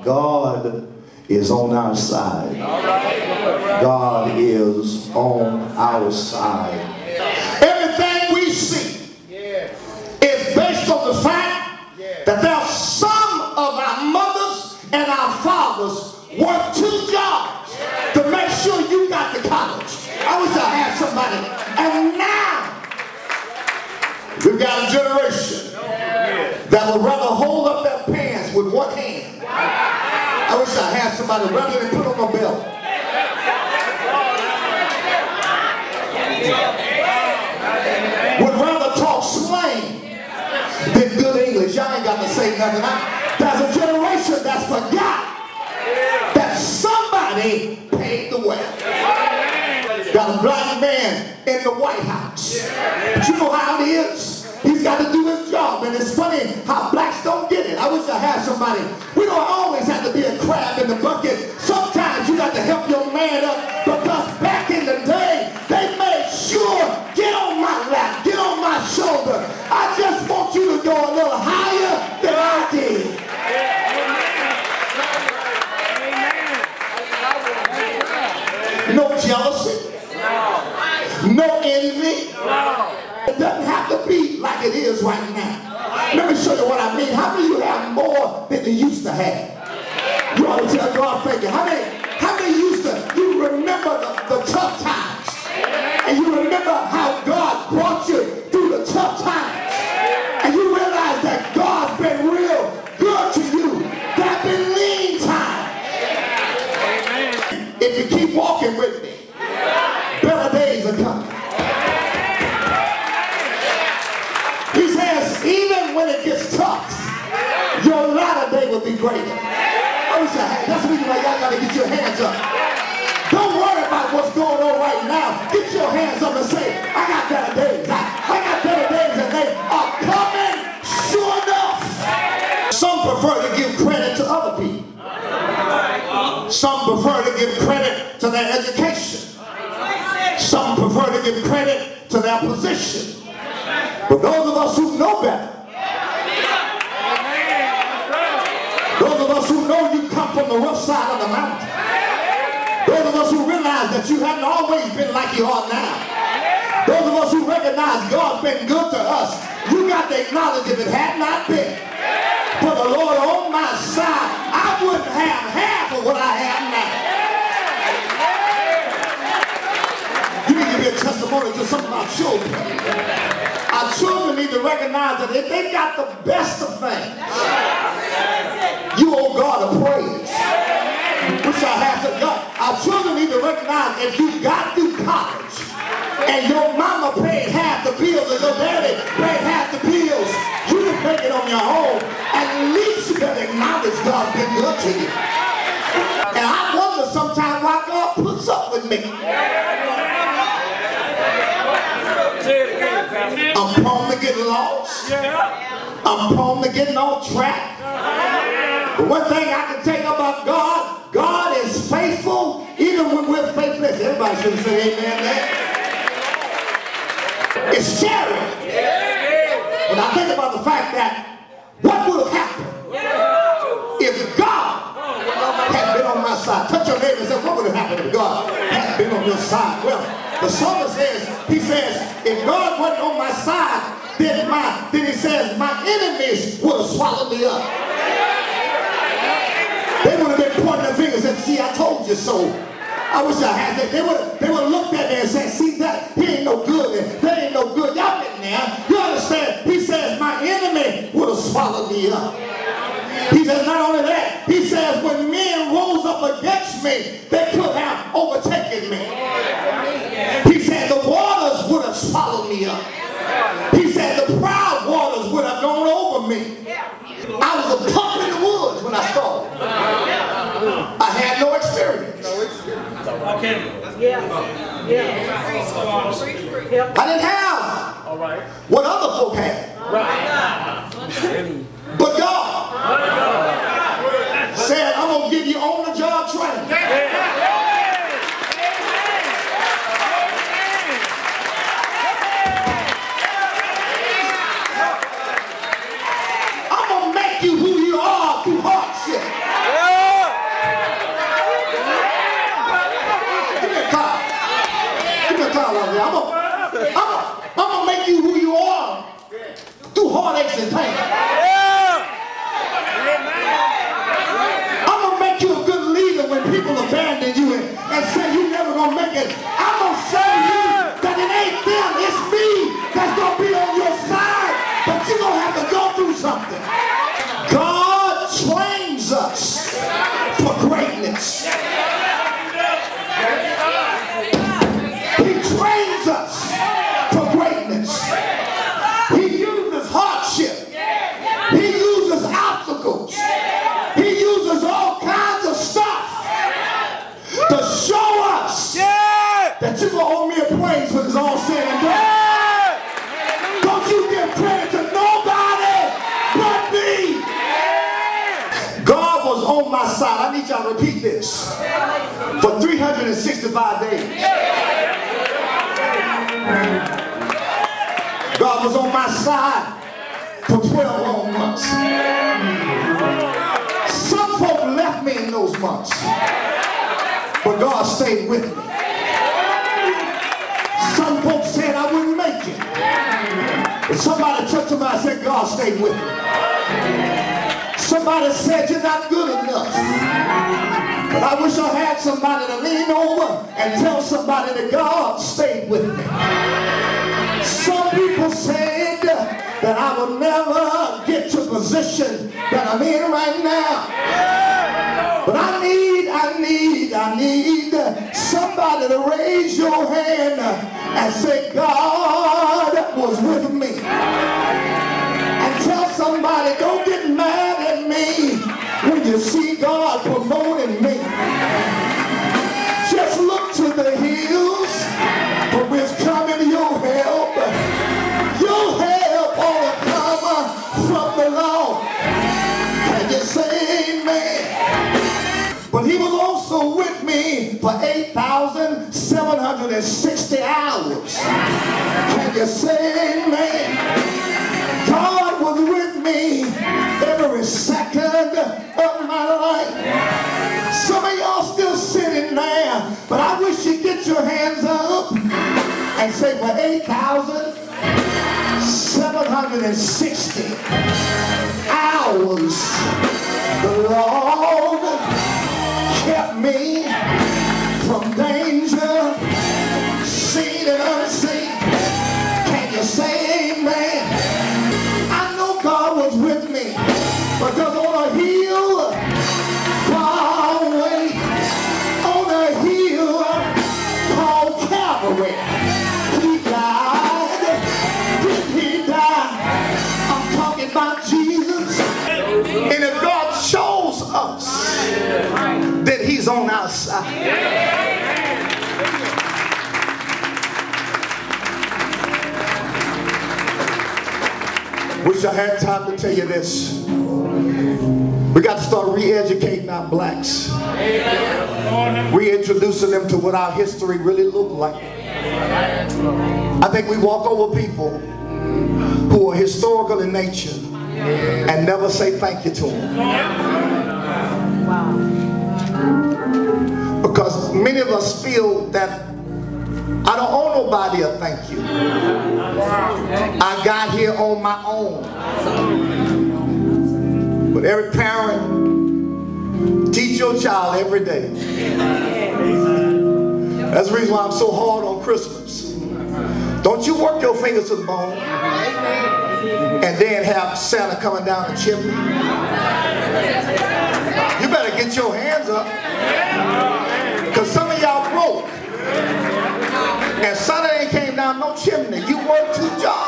God is on our side. God is on our side. Everything we see is based on the fact that there are some of our mothers and our fathers work 2 jobs to make sure you got to college. I wish I had somebody. And now we've got a generation that would rather hold up their pants with one hand. I wish I had somebody rather than put on a belt. Would rather talk slang than good English. Y'all ain't got to say nothing. There's a generation that's forgot that somebody paid the way. Got a black man in the White House. But you know how it is. He's got to do his job. And it's funny how blacks don't get it. I wish I had somebody. We don't always have to be a crab in the bucket. Sometimes you got to help your man up, because back in the day, they made sure, get on my lap, get on my shoulder. I just want you to go a little higher than I did. No jealousy. No envy. It doesn't have to be like it is right now. Let me show you what I mean. How many of you have more than you used to have? You ought to tell God thank you. How many used to, you remember the tough times? And you remember how God brought you through the tough times? And you realize that God's been real good to you. There have been lean times. If you keep walking with me, better days are coming. He says, even when it gets tough, your latter day will be greater. I wish I had. That's the reason why y'all got to get your hands up. Don't worry about what's going on right now. Get your hands up and say, I got better days. I got better days, and they are coming sure enough. Some prefer to give credit to other people. Some prefer to give credit to their education. Some prefer to give credit to their position. But those of us who know better, those of us who know you come from the rough side of the mountain, those of us who realize that you haven't always been like you are now, those of us who recognize God's been good to us, you got to acknowledge if it had not been for the Lord on my side, I wouldn't have half of what I have now. You need to be a testimony to some of our children. Our children need to recognize that if they got the best of things, you owe God a praise. Which I have to God. Our children need to recognize if you got through college and your mama paid half the bills and your daddy paid half the bills, you didn't make it on your own. At least you better acknowledge God's been good to you. And I wonder sometimes why God puts up with me. I'm prone to getting lost. I'm prone to getting off track. But one thing I can tell you about God, God is faithful even when we're faithless. Everybody should say amen there. It's scary. When I think about the fact that what would have happened if God had been on my side? Touch your neighbor and say, what would have happened if God had been on your side? Well, the psalmist says, he says, if God wasn't on my side, then he says, my enemies would have swallowed me up. They would have been pointing their fingers and said, see, I told you so. I wish I had that. They would have looked at me and said, see that, he ain't no good, and they ain't no good. Y'all been there. You understand? He says, my enemy would have swallowed me up. He says, not only that, he says, when men rose up against me, they could have overtaken me. He said, the waters would have swallowed me up. He said, the proud waters would have gone over me. I was a pup in the woods when I started. I had no experience. I didn't have what other folk had. But God said, I'm going to give you on-the-job training. I'm going to make you who you are through hardship. pots and pans. I'm going to make you a good leader when people abandon you and say you're never going to make it. I'm going to show you that it ain't them, it's me that's going to be on your side. But you're going to have to go through something. God trains us for greatness. He trains us for greatness. He uses hardship. He uses obstacles. He uses all kinds of stuff to show us that you're going to owe me a praise when it's all said and done. Don't you give credit to nobody but me. God was on my side. I need y'all to repeat this. For 365 days. God was on my side for 12 long months. Some folk left me in those months, but God stayed with me. Some folks said I wouldn't make it, but somebody touched me and said God stayed with me. Somebody said you're not good enough, but I wish I had somebody to lean over and tell somebody that God stayed with me. Some people said that I will never get to the position that I'm in right now. But I need somebody to raise your hand and say, God was with me. And tell somebody, don't get mad at me when you see God promoting me. Just look to the hills from which coming your help. Your help ought to come from the Lord. Can you say amen? But he was also with me for 8,760 hours. Can you say amen? God was with me every second of my life. Some of y'all still sitting there, but I wish you'd get your hands up and say, for 8,760 hours, the Lord kept me from danger, seen and unseen. Can you say amen? I know God was with me, because on a hill far away, on a hill called Calvary, he died. Did he die? I'm talking about Jesus. And if God shows us that he's on our side, wish I had time to tell you this. We got to start re-educating our blacks. Reintroducing them to what our history really looked like. I think we walk over people who are historical in nature and never say thank you to them. Because many of us feel that I don't owe nobody a thank you. I got here on my own. But every parent, teach your child every day. That's the reason why I'm so hard on Christmas. Don't you work your fingers to the bone and then have Santa coming down the chimney. You better get your hands up, because some of y'all broke and Santa ain't came down no chimney. You worked 2 jobs.